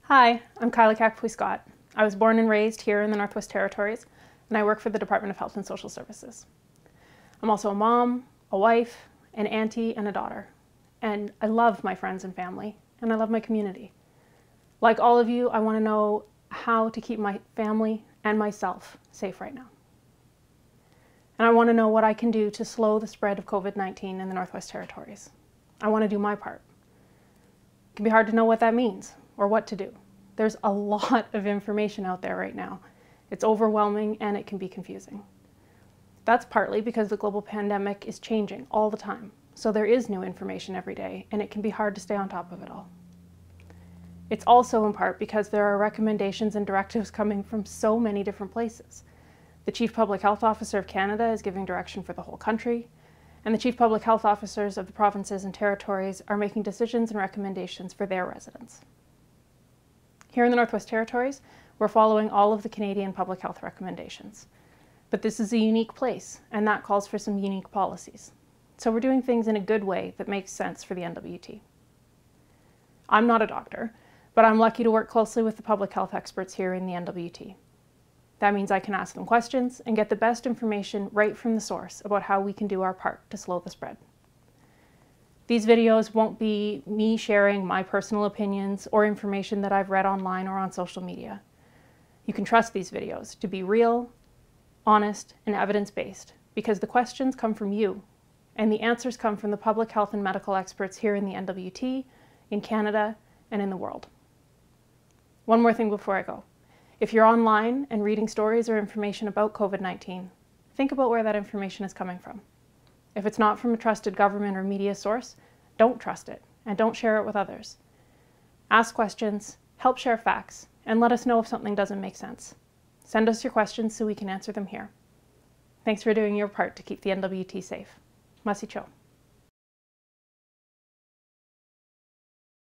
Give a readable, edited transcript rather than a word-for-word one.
Hi, I'm Kyla Scott. I was born and raised here in the Northwest Territories, and I work for the Department of Health and Social Services. I'm also a mom, a wife, an auntie, and a daughter. And I love my friends and family, and I love my community. Like all of you, I want to know how to keep my family and myself safe right now. And I want to know what I can do to slow the spread of COVID-19 in the Northwest Territories. I want to do my part. It can be hard to know what that means or what to do. There's a lot of information out there right now. It's overwhelming and it can be confusing. That's partly because the global pandemic is changing all the time. So there is new information every day and it can be hard to stay on top of it all. It's also in part because there are recommendations and directives coming from so many different places. The Chief Public Health Officer of Canada is giving direction for the whole country, and the Chief Public Health Officers of the provinces and territories are making decisions and recommendations for their residents. Here in the Northwest Territories, we're following all of the Canadian public health recommendations. But this is a unique place, and that calls for some unique policies. So we're doing things in a good way that makes sense for the NWT. I'm not a doctor, but I'm lucky to work closely with the public health experts here in the NWT. That means I can ask them questions and get the best information right from the source about how we can do our part to slow the spread. These videos won't be me sharing my personal opinions or information that I've read online or on social media. You can trust these videos to be real, honest, and evidence-based because the questions come from you and the answers come from the public health and medical experts here in the NWT, in Canada, and in the world. One more thing before I go. If you're online and reading stories or information about COVID-19, think about where that information is coming from. If it's not from a trusted government or media source, don't trust it and don't share it with others. Ask questions, help share facts, and let us know if something doesn't make sense. Send us your questions so we can answer them here. Thanks for doing your part to keep the NWT safe. Masicho.